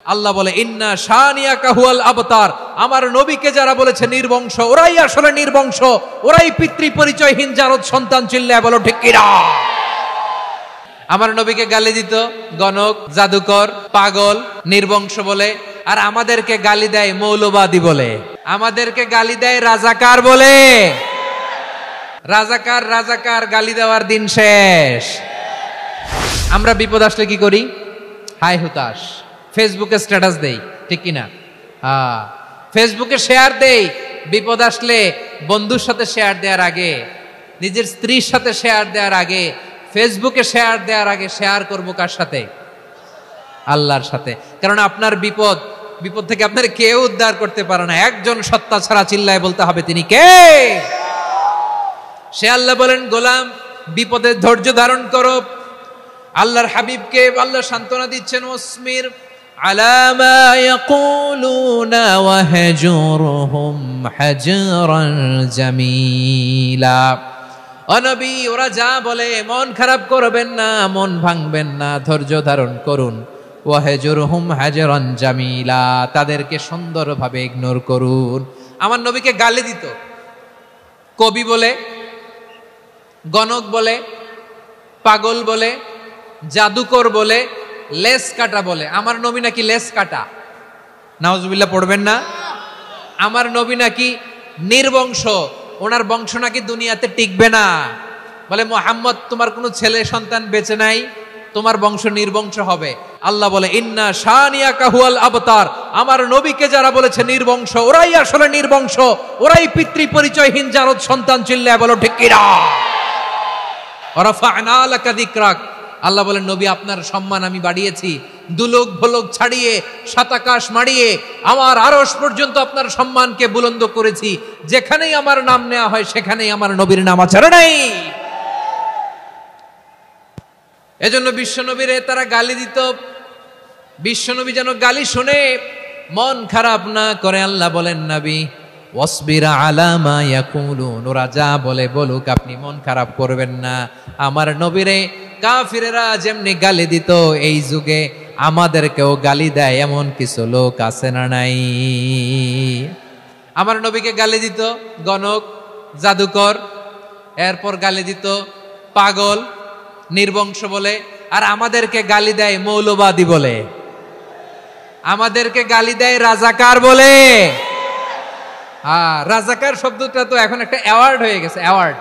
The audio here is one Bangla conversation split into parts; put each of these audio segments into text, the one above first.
আল্লাহ বলে ইন্না শানিয়াকা হুয়াল আবতার, আমার নবীকে যারা বলেছে নির্বংশ, ওরাই আসলে নির্বংশ, ওরাই পিতৃ পরিচয়হীন জারদ সন্তান। চিল্লায় বলো ঠিক কিনা? আমার নবীকে গালি দিত গণক, জাদুকর, পাগল, নির্বংশ বলে, আর আমাদেরকে গালি দেয় মৌলবাদী বলে, আমাদেরকে গালি দেয় রাজাকার বলে। রাজাকার রাজাকার গালি দেওয়ার দিন শেষ। আমরা বিপদ আসলে কি করি? হাই হুতাশ, ফেসবুকে স্ট্যাটাস দেই, ঠিক কিনা? ফেসবুকে শেয়ার দেই। বিপদ আসলে বন্ধুর সাথে শেয়ার দেওয়ার আগে, নিজের স্ত্রীর সাথে শেয়ার দেওয়ার আগে, ফেসবুকে শেয়ার দেওয়ার আগে শেয়ার করব কার সাথে? আল্লাহর সাথে। কারণ আপনার বিপদ থেকে আপনার কেউ উদ্ধার করতে পারে না, একজন সত্তা ছাড়া। চিল্লায় বলতে হবে তিনি কে? সে আল্লাহ বলেন, গোলাম বিপদের ধৈর্য ধারণ করো। আল্লাহর হাবিবকে আল্লাহ সান্ত্বনা দিচ্ছেন, ওয়াসমির আলা মা ইয়াকুলুনা ওয়াহজুরহুম হাজরান জামিলা। ও নবী, ওরা যা বলে মন খারাপ করবেন না, মন ভাঙবেন না, ধৈর্য ধারণ করুন। ওয়াহজুরহুম হাজরান জামিলা, তাদেরকে সুন্দরভাবে ইগনোর করুন। আমার নবীকে গালি দিত কবি বলে, গণক বলে, পাগল বলে, জাদুকর বলে, লেস কাটা বলে। আমার নবী নাকি লেস কাটা, নাউজুবিল্লাহ পড়বেন না। আমার নবী নাকি নির্বংশ, ওনার বংশ নাকি দুনিয়াতে টিকবে না। বলে মুহাম্মদ, তোমার কোনো ছেলে সন্তান বেঁচে নাই, তোমার বংশ নির্বংশ হবে। আল্লাহ বলে ইন্না শানিয়াকা হুয়াল আবতার, আমার নবীকে যারা বলেছে নির্বংশ, ওরাই আসলে নির্বংশ, ওরাই পিতৃ পরিচয়হীন জারদ সন্তান। চিল্লায় বলো ঠিক কিনা? ওয়ারাফা'না লাকা যিকরাক, আল্লাহ বলেন নবী, আপনার সম্মান আমি বাড়িয়েছি। দুলোক ভোলক ছাড়িয়ে, সাতাকাশ মাড়িয়ে, আমার আরশ পর্যন্ত আপনার সম্মানকে বুলন্দ করেছি। যেখানেই আমার নাম নেওয়া হয় সেখানেই আমার নবীর নাম আছে নাই। এজন্য বিশ্বনবীরে তারা গালি দিত। বিশ্বনবী যেন গালি শুনে মন খারাপ না করে, আল্লাহ বলেন নবী ওয়াসবির আলা মা ইয়াকুলুন, ওরা যা বলে বলুক, আপনি মন খারাপ করবেন না। আমার নবীরে কাফিরেরা যেমনি গালি দিত, এই যুগে আমাদেরকেও গালি দেয় এমন কিছু লোক আছে না নাই? আমার নবীকে গালি দিত গণক, জাদুকর, এরপর গালি দিত পাগল, নির্বংশ বলে, আর আমাদেরকে গালি দেয় মৌলবাদী বলে, আমাদেরকে গালি দেয় রাজাকার বলে। রাজাকার শব্দটা তো এখন একটা অ্যাওয়ার্ড হয়ে গেছে, অ্যাওয়ার্ড।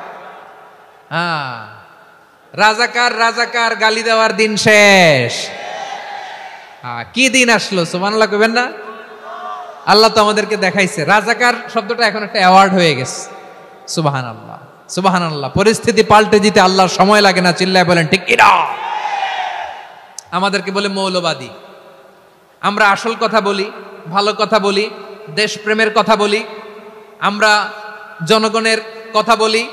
রাজাকার রাজাকার গালি দেওয়ার দিন শেষ। কি দিন আসলো, সুবহানাল্লাহ কইবেন না? আল্লাহ তো আমাদেরকে দেখাইছে, রাজাকার শব্দটা এখন একটা অ্যাওয়ার্ড হয়ে গেছে। সুবহানাল্লাহ, সুবহানাল্লাহ। পরিস্থিতি পাল্টে দিতে আল্লাহর সময় লাগে না। চিল্লায় বলেন ঠিক কিনা? আমাদেরকে বলে মৌলবাদী। আমরা আসল কথা বলি, ভালো কথা বলি, দেশপ্রেমের কথা বলি, আমরা জনগণের কথা বলি,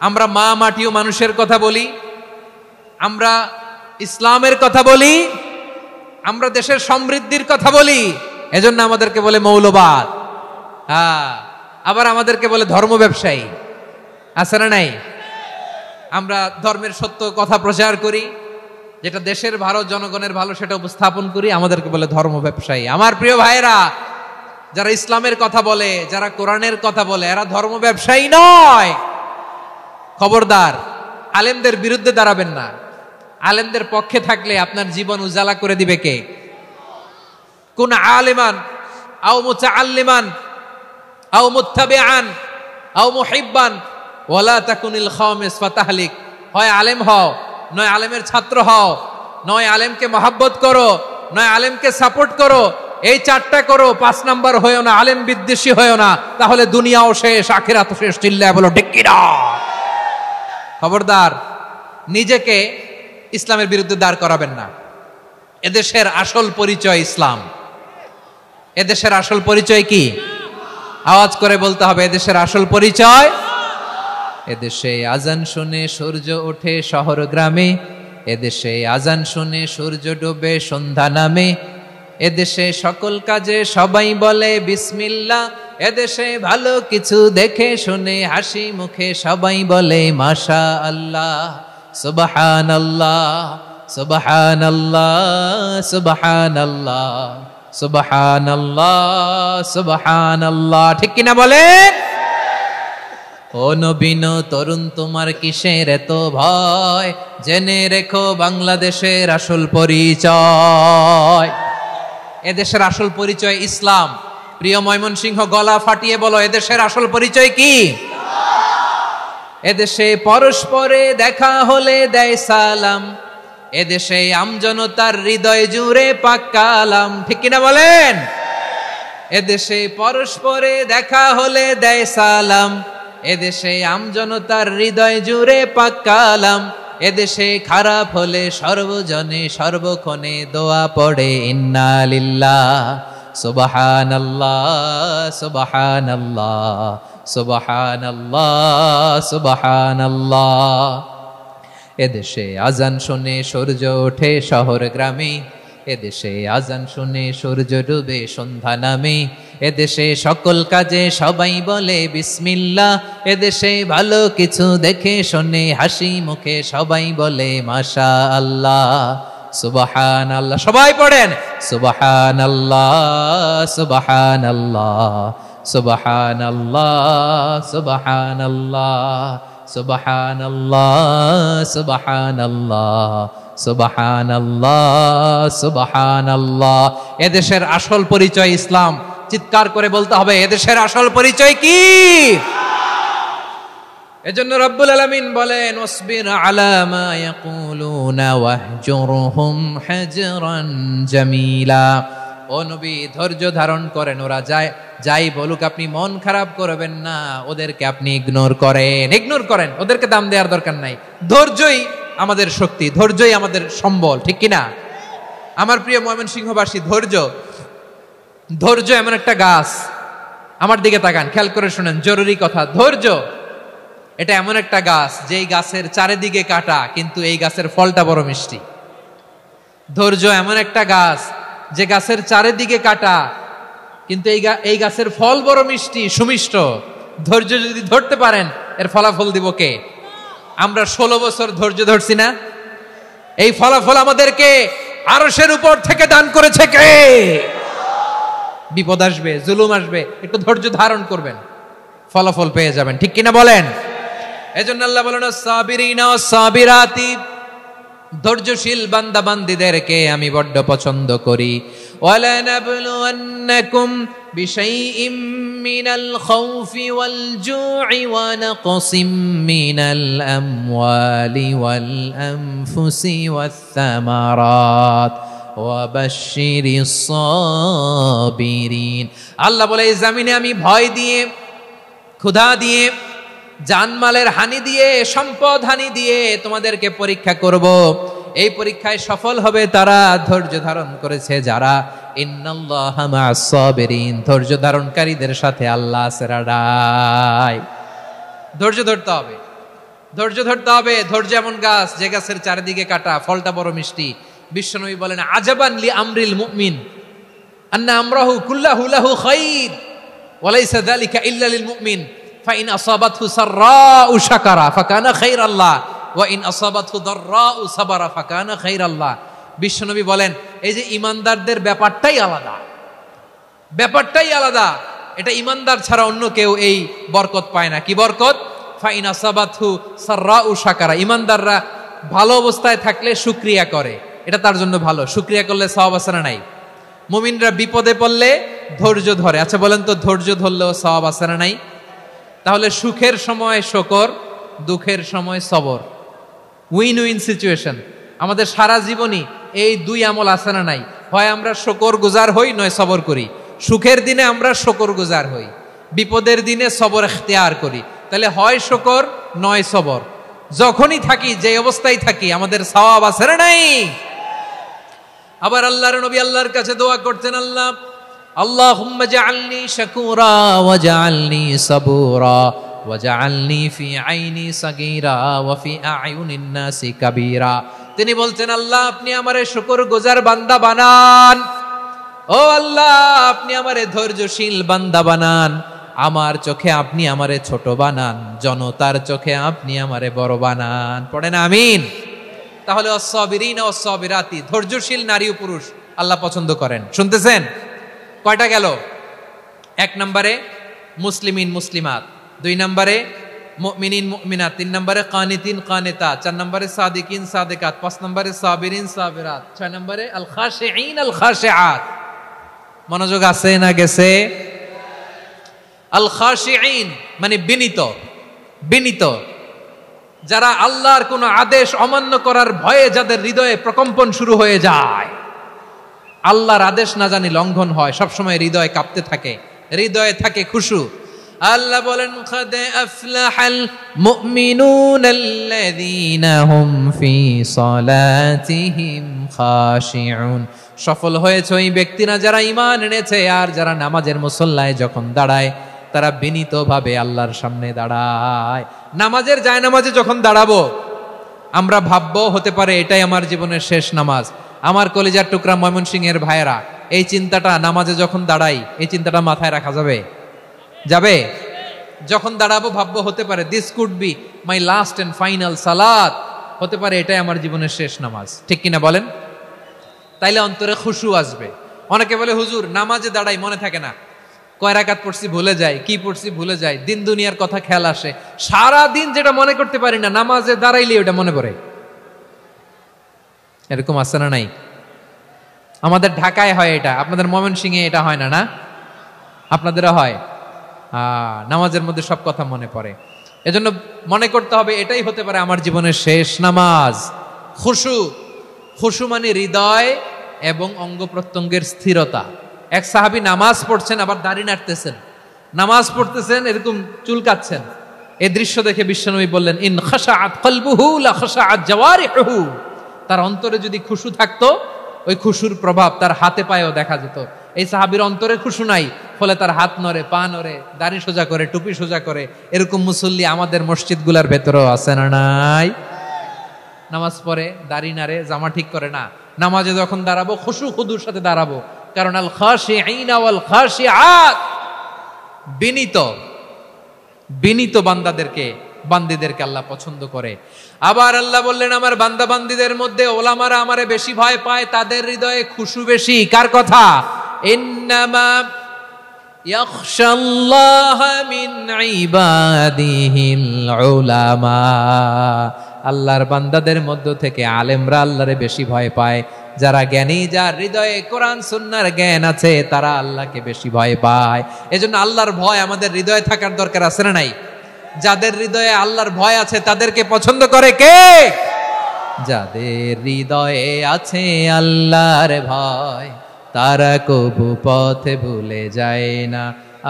আমরা মা মাটি ও মানুষের কথা বলি, আমরা ইসলামের কথা বলি, আমরা দেশের সমৃদ্ধির কথা বলি। এজন্য আমাদেরকে বলে মৌলবাদ। আবার আমাদেরকে বলে ধর্ম ব্যবসায়ী, আছে না নাই? আমরা ধর্মের সত্য কথা প্রচার করি, যেটা দেশের ভালো, জনগণের ভালো, সেটা উপস্থাপন করি, আমাদেরকে বলে ধর্ম ব্যবসায়ী। আমার প্রিয় ভাইরা, যারা ইসলামের কথা বলে, যারা কোরআনের কথা বলে, এরা ধর্ম ব্যবসায়ী নয়। খবরদার, আলেমদের বিরুদ্ধে দাঁড়াবেন না। আলেমদের পক্ষে থাকলে আপনার জীবন উজালা করে দিবে কে? কুন আলিমান আও মুতাআল্লিমান আও মুত্তাবিআন আও মুহিব্বান ওয়ালা তাকুনিল খামিস ফাতাহলিক। হয় আলেম হও, নয় আলেমের ছাত্র হও, নয় আলেমকে মহব্বত করো, নয় আলেমকে সাপোর্ট করো। এই চারটা করো, 5 নাম্বার হয়েও না, আলেম বিদ্বেষী হয়েও না, তাহলে দুনিয়াও শেষ, আখিরাতও শেষ। চিল্লায় বলো ঠিক কিনা? খবরদার, নিজেকে ইসলামের বিরুদ্ধে দাঁড় করাবেন না। এদেশের আসল পরিচয় ইসলাম। এদেশের আসল পরিচয় কি? আওয়াজ করে বলতে হবে, এদেশের আসল পরিচয়। এদেশে আজান শুনে সূর্য ওঠে শহর গ্রামে, এদেশে আজান শুনে সূর্য ডোবে সন্ধ্যা নামে, এদেশে সকল কাজে সবাই বলে বিসমিল্লাহ, এদেশে ভালো কিছু দেখে শুনে হাসি মুখে সবাই বলে মাশাআল্লাহ, সুবহানাল্লাহ, সুবহানাল্লাহ সুবহানাল্লাহ সুবহানাল্লাহ সুবহানাল্লাহ। ঠিক কিনা বলেন? ও নবীন তরুণ তোমার কিসের এত ভয়, জেনে রেখো বাংলাদেশের আসল পরিচয়। এদেশের আসল পরিচয় ইসলাম। প্রিয় ময়মনসিংহ, গলা ফাটিয়ে বলো, এদেশের আসল পরিচয় কি? এদেশে পরস্পরে দেখা হলে দেয় সালাম, এদেশে আমজনতার হৃদয় জুড়ে পাক কালাম। ঠিক কিনা বলেন? এদেশে পরস্পরে দেখা হলে দেয় সালাম, এদেশে আমজনতার হৃদয় জুড়ে পাক কালাম, এদেশে খারাপ হলে সর্বজনে সর্বক্ষণে দোয়া পড়ে ইন্না লিল্লাহ সুবহানাল্লাহ সুবহানাল্লাহ সুবহানাল্লাহ সুবহানাল্লাহ। এদেশে আজান শুনে সূর্য ওঠে শহর গ্রামে, এদেশে আজান শুনে সূর্য ডুবে সন্ধ্যা নামে, এদেশে সকল কাজে সবাই বলে বিসমিল্লাহ, এদেশে ভালো কিছু দেখে শুনে হাসি মুখে সবাই বলে মাশাআল্লাহ সুবহানাল্লাহ। সবাই পড়েন সুবহানাল্লাহ সুবহানাল্লাহ সুবহানাল্লাহ সুবহানাল্লাহ সুবহানাল্লাহ সুবহানাল্লাহ সুবহানাল্লাহ সুবহানাল্লাহ। এদেশের আসল পরিচয় ইসলাম। চিৎকার করে বলতে হবে, এদেশের আসল পরিচয় কি? এজন্য রব্বুল আলামিন বলেন, ওয়াসবির আলা মা ইয়াকুলুনা ওয়াহজুরহুম হাজরান জামিলা। ও নবী, ধৈর্য ধারণ করেন, ওরা যাই বলুক আপনি মন খারাপ করবেন না, ওদেরকে আপনি ইগনোর করেন, ওদেরকে দাম দেওয়ার দরকার নাই। ধৈর্যই আমাদের শক্তি, ধৈর্যই আমাদের সম্বল। ঠিক কিনা? আমার প্রিয় ময়মনসিংহবাসী, ধৈর্য এমন একটা গাছ। আমার দিকে তাকান, খেয়াল করে শুনেন, জরুরি কথা। ধৈর্য এটা এমন একটা গাছ যেই গাছের চারিদিকে কাটা, কিন্তু এই গাছের ফলটা বড় মিষ্টি। ধৈর্য এমন একটা গাছ যে গাছের চারিদিকে কাটা, কিন্তু এই গাছের ফল বড় মিষ্টি সুমিষ্ট। ধৈর্য যদি ধরতে পারেন, এর ফলাফল দিব কে? আমরা 16 বছর ধৈর্য ধরছি না? এই ফলাফল আমাদেরকে আরশের উপর থেকে দান করেছে কে? বিপদ আসবে, জুলুম আসবে, একটু ধৈর্য ধারণ করবেন, ফলাফল পেয়ে যাবেন। ঠিক কিনা বলেন? এজন্য আল্লাহ বলেন, সাবিরিনা সাবিরাতি, ধৈর্যশীল বান্দা বান্দীদেরকে আমি বড্ড পছন্দ করি। ওয়ালা নাবলুওয়ান্নাকুম বিশাইইম মিনাল খাউফি ওয়াল জু'i ওয়া নাকসিম মিনাল আমওয়ালি ওয়াল আনফুসি ওয়াস সামারাত ওয়া বাশশিরিস সাবিরিন। আল্লাহ বলে, এই জমিনে আমি ভয় দিয়ে, ক্ষুধা দিয়ে, জানমালের হানি দিয়ে, সম্পদ হানি দিয়ে তোমাদেরকে পরীক্ষা করব। এই পরীক্ষায় সফল হবে তারা, ধৈর্য ধারণ করেছে যারা। ইন্নাল্লাহা মা'আস সাবিরিন, ধৈর্য ধারণকারীদের সাথে আল্লাহ আছে রাডাই। ধৈর্য ধরতে হবে, ধৈর্য ধরতে হবে। ধৈর্য এমন গাছ যে গাছের চারিদিকে কাটা, ফলটা বড় মিষ্টি। বিশ্বনবী বলেন, আজাবান লি আমরিল মুমিন আন্না আমরাহু কুল্লাহু লাহু খাইর ওয়া লাইসা যালিকা ইল্লা লিল মুমিন ফাইন আসাবাতহু সাররাউ শাকারা ফাকানা খাইরাল্লাহ ওয়া ইন আসাবাতহু দাররাউ সাবারা ফাকানা খাইরাল্লাহ। বিশ্বনবী বলেন, এই যে ইমানদারদের ব্যাপারটাই আলাদা, ব্যাপারটাই আলাদা। এটা ইমানদার ছাড়া অন্য কেউ এই বরকত পায় না। কি বরকত? ফাইন আসাবাতহু সাররাউ শাকারা। ইমানদাররা ভালো অবস্থায় থাকলে শুকরিয়া করে, এটা তার জন্য ভালো। শুকরিয়া করলে সওয়াব আছে না নাই? মুমিনরা বিপদে পড়লে ধৈর্য ধরে। আচ্ছা বলেন তো, ধৈর্য ধরলেও সওয়াব আছে না নাই? তাহলে সুখের সময় শুকর, দুঃখের সময় সবর, উইন উইন সিচুয়েশন। আমাদের সারা জীবনই এই দুই আমল আছে না নাই? হয় আমরা শুকর গুজার হই, নয় সবর করি। সুখের দিনে আমরা শুকর গুজার হই, বিপদের দিনে সবর ইখতিয়ার করি। তাহলে হয় শুকর নয় সবর। যখনই থাকি, যে অবস্থায় থাকি, আমাদের সওয়াব আছে না নাই? আবার আল্লাহর নবী আল্লাহর কাছে দোয়া করতেন, আল্লাহুম্মা জাআলনি শাকুরা ওয়া জাআলনি সাবুরা ওয়া জাআলনি ফি আইনি সাগীরা ওয়া ফি আ'য়ুনিন নাসি কাবীরা। তিনি বলতেন, আল্লাহ আপনি আমারে শুকরগুজার বান্দা বানান। ও আল্লাহ, আপনি আমারে ধৈর্যশীল বান্দা বানান। আমার চোখে আপনি আমারে ছোট বানান, জনতার চোখে আপনি আমারে বড় বানান। পড়েন আমিন। তাহলে অস-সাবিরিনা ওয়াস-সাবিরাতি, ধৈর্যশীল নারী ও পুরুষ আল্লাহ পছন্দ করেন। শুনতেছেন? কয়টা গেল? 1 নম্বরে মুসলিমিন মুসলিমাত, 2 নম্বরে মুমিনিন মুমিনাত, 3 নম্বরে কানিতিন কানিতাত, 4 নম্বরে সাদিকিন সাদিকাত, 5 নম্বরে সাবিরিন সাবিরাত, 6 নম্বরে আল খাশিঈন আল খাশিআত। মনোযোগ আছে না গেছে? আল খাশিঈন মানে বিনীত, বিনীত, যারা আল্লাহর কোন আদেশ অমান্য করার ভয়ে যাদের হৃদয়ে প্রকম্পন শুরু হয়ে যায়, আল্লাহর আদেশ না জানি লঙ্ঘন হয়, সবসময় হৃদয় কাঁপতে থাকে, হৃদয়ে থাকে খুশু। আল্লাহ বলেন কাদ আফলাহাল মুমিনুনাল্লাযীনা হুম ফি সালাতিহিম খাশিউন। সফল হয়েছে ওই ব্যক্তিরা যারা ঈমান এনেছে আর যারা নামাজের মুসল্লায় যখন দাঁড়ায় তারা বিনীতভাবে আল্লাহর সামনে দাঁড়ায়। নামাজের জায়নামাজে যখন দাঁড়াবো আমরা ভাববো হতে পারে এটাই আমার জীবনের শেষ নামাজ। আমার কলিজার টুকরা ময়মনসিংহের ভাইয়েরা, এই চিন্তাটা নামাজে যখন দাঁড়াই, এই চিন্তাটা মাথায় রাখা যাবে? যাবে? যখন দাঁড়াবো ভাববো হতে পারে this could be my last and final সালাত, হতে পারে এটাই আমার জীবনের শেষ নামাজ। ঠিক কিনা বলেন? তাইলে অন্তরে খুশু আসবে। অনেকে বলে হুজুর নামাজে দাঁড়াই মনে থাকে না, কয় রাকাত পড়ছি ভুলে যাই, কি পড়ছি ভুলে যাই, দিন দুনিয়ার কথা খেয়াল আসে, সারা দিন যেটা মনে করতে পারি না নামাজে দাঁড়াইলে ওটা মনে পড়ে। এরকম আছে না নাই? আমাদের ঢাকায় হয় এটা, আপনাদের ময়মনসিংহে এটা হয় না? না, আপনাদেরও হয়। নামাজের মধ্যে সব কথা মনে পড়ে। এজন্য মনে করতে হবে এটাই হতে পারে আমার জীবনের শেষ নামাজ। খুশু, খুশু মানে হৃদয় এবং অঙ্গ প্রত্যঙ্গের স্থিরতা। এক সাহাবী নামাজ পড়ছেন আবার দাড়ি নাড়তেছেন, নামাজ পড়তেছেন এরকম চুলকাচ্ছেন। এই দৃশ্য দেখে বিশ্বনবী বললেন ইন খাশাআত কলবুহু লা খাশাআত জাওয়ারিহুহু। তার অন্তরে যদি খুশু থাকতো ওই খুশুর প্রভাব তার হাতে পায়েও দেখা যেত। এই সাহাবীর অন্তরে খুশু নাই, ফলে তার হাত নড়ে, পা নড়ে, দাড়ি সোজা করে, টুপি সোজা করে। এরকম মুসল্লি আমাদের মসজিদগুলোর ভেতরেও আছে না নাই? নামাজ পড়ে, দাড়ি নাড়ে, জামা ঠিক করে না। নামাজে যখন দাঁড়াবো খুশু খুদুর সাথে দাঁড়াবো, কারণ আল খাশিঈনা ওয়াল খাশিআত, বিনীত, বিনীত বান্দিদেরকে আল্লাহ পছন্দ করে। আবার আল্লাহ বললেন আমার বান্দা বান্দিদের মধ্যে ওলামারা আমারে বেশি ভয় পায়, তাদের হৃদয়ে খুশু বেশি। কার কথা? ইন্নামা ইয়াখশাল্লাহ মিন ইবাদিহিল উলামা। আল্লাহর বান্দাদের মধ্য থেকে আলেমরা আল্লাহরে বেশি ভয় পায়। যারা জ্ঞানী, যার হৃদয়ে কোরআন সুন্নাহর জ্ঞান আছে, তারা আল্লাহকে বেশি ভয় পায়। এজন্য আল্লাহর ভয় আমাদের হৃদয়ে থাকার দরকার আছে না নাই? যাদের হৃদয়ে আল্লাহর ভয় আছে তাদেরকে পছন্দ করে কে? যাদের হৃদয়ে আছে আল্লাহর ভয়, তারা কবু পথে ভুলে যায় না।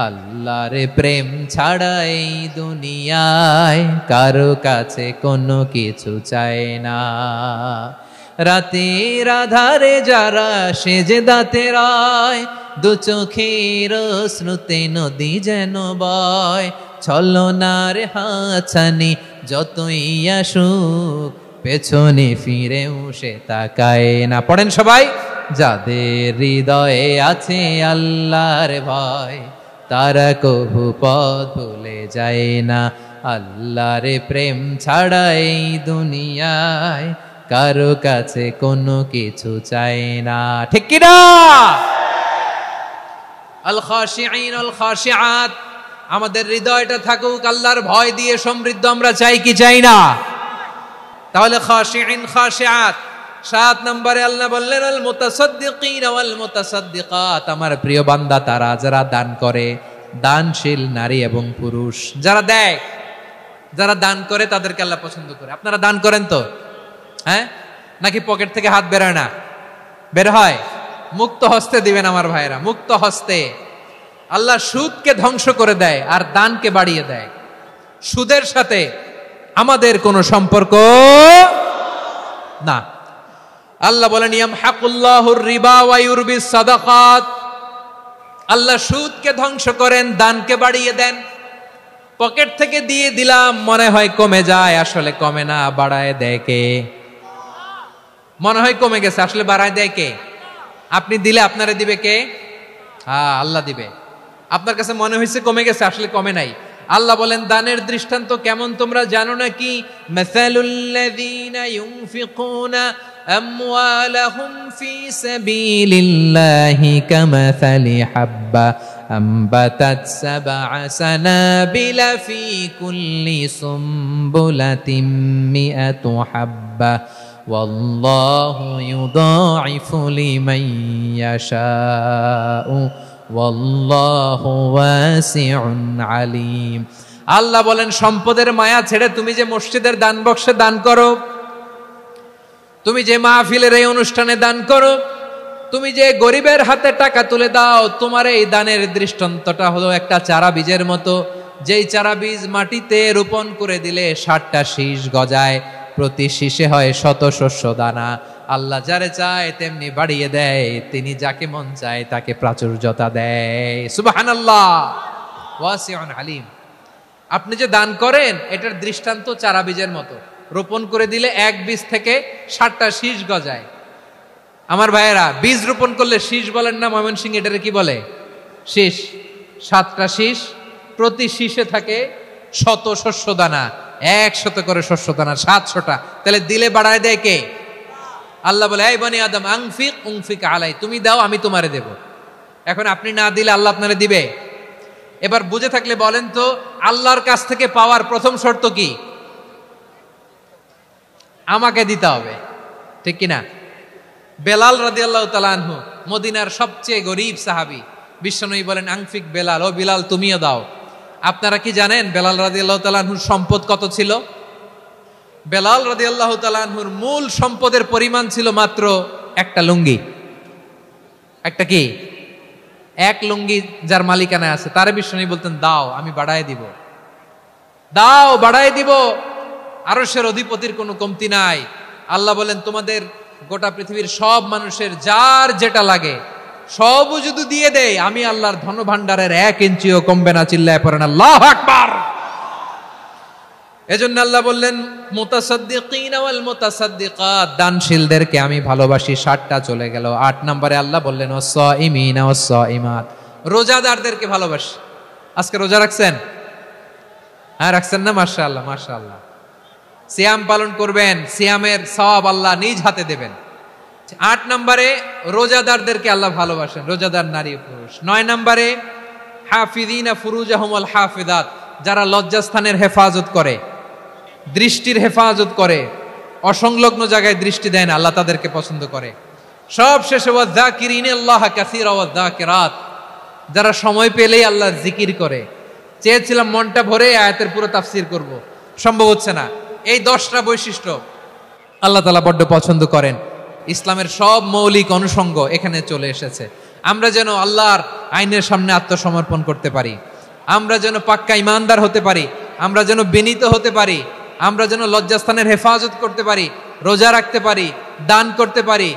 আল্লাহর প্রেম ছাড়া এই দুনিয়ায় কারো কাছে কোনো কিছু চায় না। রাতের আধারে যারা সেজদাতে রয়, দু চোখের শ্রুতে নদী যেন বয়। ছলনার হাছানি যতই আসুক, পেছনে ফিরেও সে তাকায় না। পড়েন সবাই। যাদের হৃদয়ে আছে আল্লাহর ভয়, তারা কবু পথ ভুলে যায় না। আল্লাহর প্রেম ছাড়া এই দুনিয়ায় কারো কাছে কোনো কিছু চাই না। ঠিক কি না? আল খাশিঈন আল খাশিআত, আমাদের হৃদয়টা থাকুক আল্লাহর ভয় দিয়ে সমৃদ্ধ। আমরা চাই কি চাই না? তাহলে খাশিঈন খাশিআত। 7 নম্বরে আল্লাহ বললেন আল মুতাসাদ্দিকিন ওয়াল মুতাসাদ্দিকাত, আমার প্রিয় বান্দা তারা যারা দান করে, দানশীল নারী এবং পুরুষ যারা দেয়, যারা দান করে তাদেরকে আল্লাহ পছন্দ করে। আপনারা দান করেন তো? হ্যাঁ, নাকি পকেট থেকে হাত বেরোয় না? বের হয়। মুক্ত হস্তে দিবেন আমার ভাইরা, মুক্ত হস্তে। আল্লাহ সুদকে ধ্বংস করে দেয় আর দানকে বাড়িয়ে দেয়। সুদের সাথে আমাদের কোনো সম্পর্ক না। আল্লাহ বলেন ইয়ামহাকুল্লাহুর রিবা ওয়া ইউরবিস সাদাকাত, আল্লাহ সুদকে ধ্বংস করেন, দানকে বাড়িয়ে দেন। পকেট থেকে দিয়ে দিলাম মনে হয় কমে যায়, আসলে কমে না, বাড়ায় দেয় কে? মনে হয় কমে গেছে, আসলে বাড়ায় দেয় কে? আপনি দিলে আপনারে দিবে কে? আল্লাহ দিবে। আপনার কাছে মনে হয়েছে কমে গেছে, আসলে কমে নাই। আল্লাহ বলেন দানের দৃষ্টান্ত কেমন তোমরা জানো নাকি? মাসালুল্লাযীনা ইউনফিকুনা আমওয়ালাহুম ফি সাবিলিল্লাহি কামাসালি হাব্বা আম্বাতাত সাবআ সানাবিলা ফি কুল্লি সুমবুলাতিন মিআতু হাব্বা ওয়াল্লাহু ইউদাঈফু লিমান ইয়াশাউ ওয়াল্লাহু ওয়াসিউন আলীম। আল্লাহ বলেন সম্পদের মায়া ছেড়ে তুমি যে মসজিদের দান বক্সে দান করো, তুমি যে মাহফিলের এই অনুষ্ঠানে দান করো, তুমি যে গরিবের হাতে টাকা তুলে দাও, তোমার এই দানের দৃষ্টান্তটা হলো একটা চারা বীজের মতো, যেই চারা বীজ মাটিতে রোপণ করে দিলে 60টা শীষ গজায়, প্রতি শীষে হয় শত শস্য দানা। আল্লাহ যারে চায় তেমনি বাড়িয়ে দেয়, তিনি যাকে মন চায় তাকে প্রাচুর্যতা দেয়। সুবহানাল্লাহ, ওয়াসিউন আলীম। আপনি যে দান করেন এটার দৃষ্টান্ত চারা বীজের মতো, রোপণ করে দিলে এক বীজ থেকে 60টা শীষ গজায়। আমার ভাইয়েরা, বীজ রোপণ করলে শীষ বলেন না ময়মনসিংহে, এটারে কি বলে? শীষ। 7টা শীষ, প্রতি শীষে থাকে শত শস্য দানা, 100 করে শস্য দানা, 700টা। তাহলে দিলে বাড়ায় দেয় কে? আল্লাহ বলে এই বনি আদম আনফিক উনফিক আলাই, তুমি দাও আমি তোমারে দেব। এখন আপনি না দিলে আল্লাহ আপনারে দিবে? এবার বুঝে থাকলে বলেন তো, আল্লাহর কাছ থেকে পাওয়ার প্রথম শর্ত কি? আমাকে দিতে হবে, ঠিক কিনা? বেলাল রাদিয়াল্লাহু তাআলা আনহু, মদিনার সবচেয়ে গরীব সাহাবী, বিশ্বনবী বলেন আনফিক বেলাল, ও বেলাল তুমিও দাও। আপনারা কি জানেন বেলাল রাদিয়াল্লাহু তাআলা আনহুর সম্পদ কত ছিল? বেলাল রাদিয়াল্লাহু তাআলা আনহুর মূল সম্পদের পরিমাণ ছিল মাত্র একটা লুঙ্গি। একটা কি? এক লুঙ্গি যার মালিকানায় আছে, তারে বিশ্বনবী বলতেন দাও আমি বাড়ায় দিব, দাও বাড়ায় দিব। আরশের অধিপতির কোনো কমতি নাই। আল্লাহ বলেন তোমাদের গোটা পৃথিবীর সব মানুষের যার যেটা লাগে সবও যদি দিয়ে দেয়, আমি আল্লাহর ধন ভান্ডারের 1 ইঞ্চিও কমবে না। চিল্লায় পড়েন আল্লাহু আকবার। এজন্য আল্লাহ বললেন মুতাসাদ্দিকিনা ওয়াল মুতাসাদ্দিকাত, দানশীলদেরকে আমি ভালোবাসি। 60টা চলে গেল। 8 নম্বরে আল্লাহ বললেন ওয়াস-সাইমিনা ওয়াস-সাইমাত, রোজাদারদেরকে ভালোবাসি। আজকে রোজা রাখছেন? হ্যাঁ রাখছেন না? মাশাআল্লাহ মাশাআল্লাহ। সিয়াম পালন করবেন, সিয়ামের সওয়াব আল্লাহ নিজ হাতে দেবেন। 8 নম্বরে রোজাদারদেরকে আল্লাহ ভালোবাসেন, রোজাদার নারী পুরুষ। 9 নম্বরে হাফিযিনা ফুরুজাহুম ওয়াল হাফিযাত, যারা লজ্জাস্থানের হেফাজত করে, দৃষ্টির হেফাজত করে, অসংলগ্ন জায়গায় দৃষ্টি দেয় না, আল্লাহ তাদেরকে পছন্দ করে। সব শেষে ওয়াযাকিরিনাল্লাহ কাসীরা ওয়াযাকিরাত, যারা সময় পেলেই আল্লাহর জিকির করে। চেয়েছিলাম মনটা ভরে আয়াতের পুরো তাফসীর করব, সম্ভব হচ্ছে না। এই 10টা বৈশিষ্ট্য আল্লাহ তাআলা বড্ড পছন্দ করেন। ইসলামের সব মৌলিক অনুষঙ্গ এখানে চলে এসেছে। আমরা যেন আল্লাহর আইনের সামনে আত্মসমর্পণ করতে পারি, আমরা যেন পাক্কা ইমানদার হতে পারি, আমরা যেন বিনীত হতে পারি, আমরা যেন লজ্জাস্থানের হেফাজত করতে পারি, রোজা রাখতে পারি, দান করতে পারি।